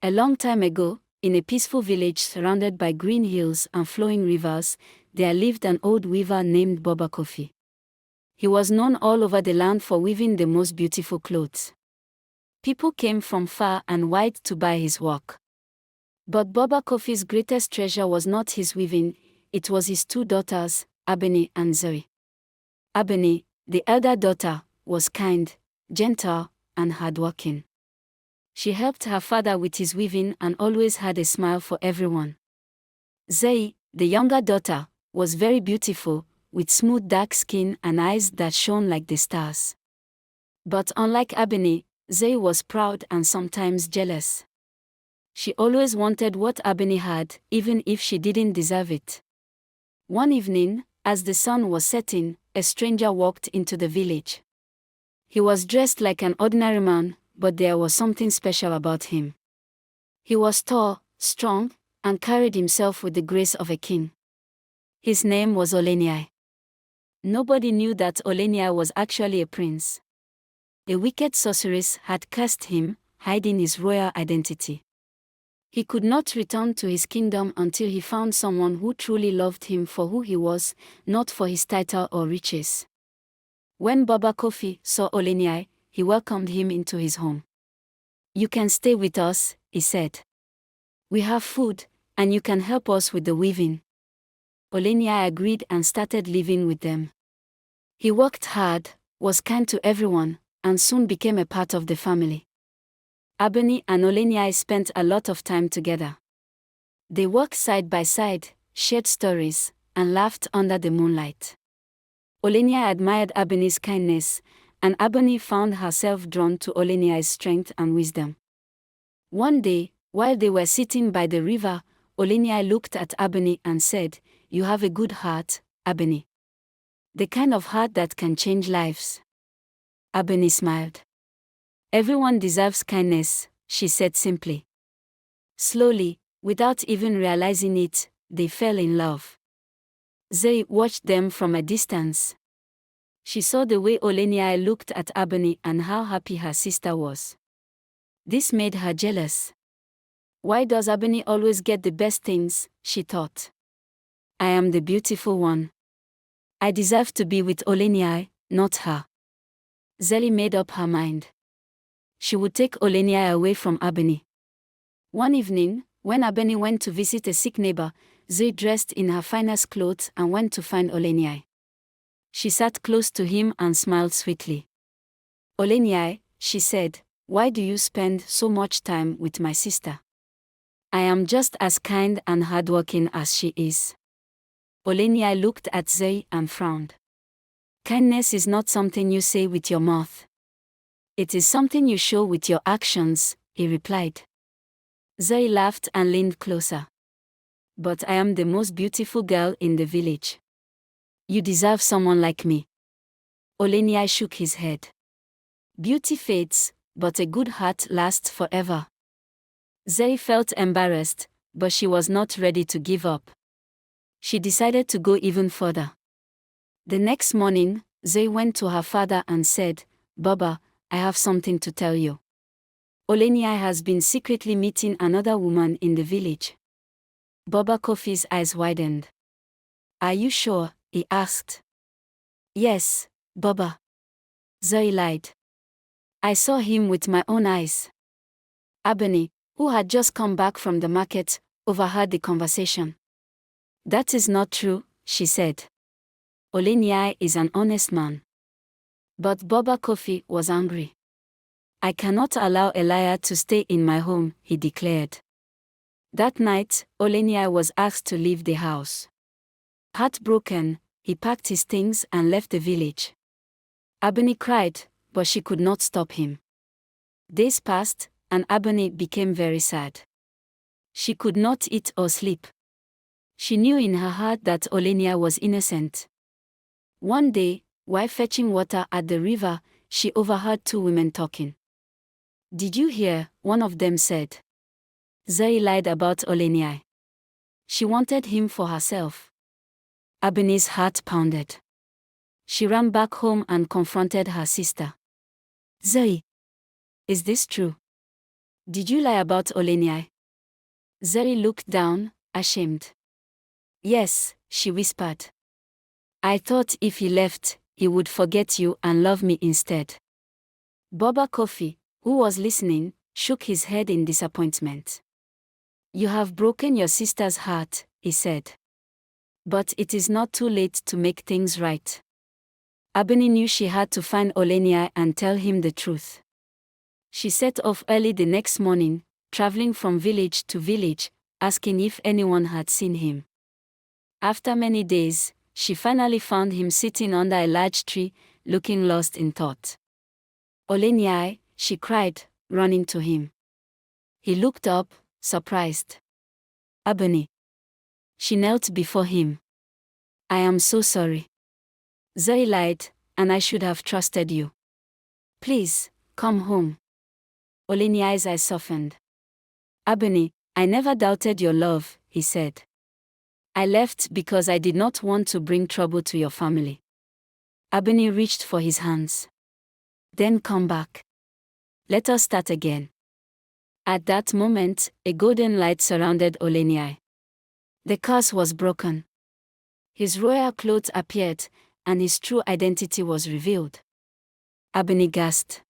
A long time ago, in a peaceful village surrounded by green hills and flowing rivers, there lived an old weaver named Baba Kofi. He was known all over the land for weaving the most beautiful clothes. People came from far and wide to buy his work. But Baba Kofi's greatest treasure was not his weaving, it was his two daughters, Abeni and Zoe. Abeni, the elder daughter, was kind, gentle, and hardworking. She helped her father with his weaving and always had a smile for everyone. Zoe, the younger daughter, was very beautiful, with smooth dark skin and eyes that shone like the stars. But unlike Abeni, Zoe was proud and sometimes jealous. She always wanted what Abeni had, even if she didn't deserve it. One evening, as the sun was setting, a stranger walked into the village. He was dressed like an ordinary man, but there was something special about him. He was tall, strong, and carried himself with the grace of a king. His name was Oleniai. Nobody knew that Oleniai was actually a prince. A wicked sorceress had cursed him, hiding his royal identity. He could not return to his kingdom until he found someone who truly loved him for who he was, not for his title or riches. When Baba Kofi saw Oleniai, he welcomed him into his home. "You can stay with us," he said. "We have food, and you can help us with the weaving." Oleniai agreed and started living with them. He worked hard, was kind to everyone, and soon became a part of the family. Abeni and Oleniai spent a lot of time together. They worked side by side, shared stories, and laughed under the moonlight. Oleniai admired Abeni's kindness, and Abeni found herself drawn to Oleniai's strength and wisdom. One day, while they were sitting by the river, Oleniai looked at Abeni and said, "You have a good heart, Abeni. The kind of heart that can change lives." Abeni smiled. "Everyone deserves kindness," she said simply. Slowly, without even realizing it, they fell in love. Zoe watched them from a distance. She saw the way Oleniai looked at Abeni and how happy her sister was. This made her jealous. "Why does Abeni always get the best things?" she thought. "I am the beautiful one. I deserve to be with Oleniai, not her." Zoe made up her mind. She would take Oleniai away from Abeni. One evening, when Abeni went to visit a sick neighbor, Zoe dressed in her finest clothes and went to find Oleniai. She sat close to him and smiled sweetly. "Oleniai," she said, "why do you spend so much time with my sister? I am just as kind and hardworking as she is." Oleniai looked at Zoe and frowned. "Kindness is not something you say with your mouth. It is something you show with your actions," he replied. Zoe laughed and leaned closer. "But I am the most beautiful girl in the village. You deserve someone like me." Oleniai shook his head. "Beauty fades, but a good heart lasts forever." Zoe felt embarrassed, but she was not ready to give up. She decided to go even further. The next morning, Zoe went to her father and said, "Baba, I have something to tell you. Oleniai has been secretly meeting another woman in the village." Baba Kofi's eyes widened. "Are you sure?" he asked. "Yes, Baba." Zoe lied. "I saw him with my own eyes." Abeni, who had just come back from the market, overheard the conversation. "That is not true," she said. "Oleniai is an honest man." But Baba Kofi was angry. "I cannot allow a liar to stay in my home," he declared. That night, Oleniai was asked to leave the house. Heartbroken, he packed his things and left the village. Abeni cried, but she could not stop him. Days passed, and Abeni became very sad. She could not eat or sleep. She knew in her heart that Oleniai was innocent. One day, while fetching water at the river, she overheard two women talking. "Did you hear?" one of them said. Zoe lied about Oleniai. She wanted him for herself. Abeni's heart pounded. She ran back home and confronted her sister. "Zoe, is this true? Did you lie about Oleniai? Zeri looked down, ashamed. Yes, she whispered. I thought if he left, he would forget you and love me instead. Boba Kofi, who was listening, shook his head in disappointment. You have broken your sister's heart, he said. But it is not too late to make things right. Abeni knew she had to find Oleniai and tell him the truth. She set off early the next morning, traveling from village to village, asking if anyone had seen him. After many days, she finally found him sitting under a large tree, looking lost in thought. Oleniai, she cried, running to him. He looked up, surprised. Abeni. She knelt before him. I am so sorry. Zeri lied, and I should have trusted you. Please, come home. Oleniai's eyes softened. Abeni, I never doubted your love, he said. I left because I did not want to bring trouble to your family. Abeni reached for his hands. Then come back. Let us start again. At that moment, a golden light surrounded Oleniai. The curse was broken. His royal clothes appeared, and his true identity was revealed. Abeni gasped.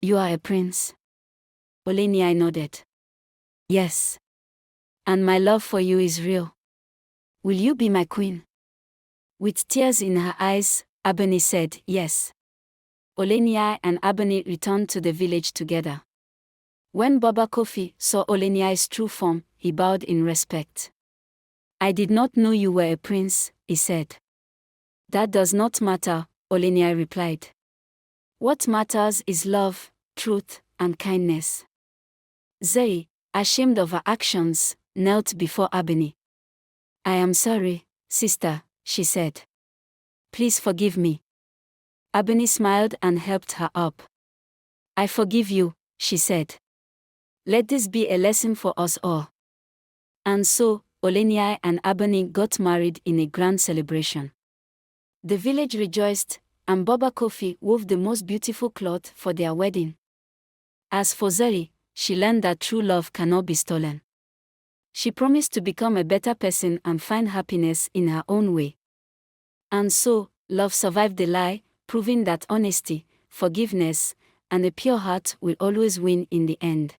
You are a prince? Oleniai nodded. Yes. And my love for you is real. Will you be my queen? With tears in her eyes, Abeni said yes. Oleniai and Abeni returned to the village together. When Baba Kofi saw Oleniai's true form, he bowed in respect. I did not know you were a prince, he said. That does not matter, Oleniai replied. What matters is love, truth, and kindness. Zeri, ashamed of her actions, knelt before Abeni. I am sorry, sister, she said. Please forgive me. Abeni smiled and helped her up. I forgive you, she said. Let this be a lesson for us all. And so, Oleniai and Abeni got married in a grand celebration. The village rejoiced, and Baba Kofi wove the most beautiful cloth for their wedding. As for Zeri, she learned that true love cannot be stolen. She promised to become a better person and find happiness in her own way. And so, love survived the lie, proving that honesty, forgiveness, and a pure heart will always win in the end.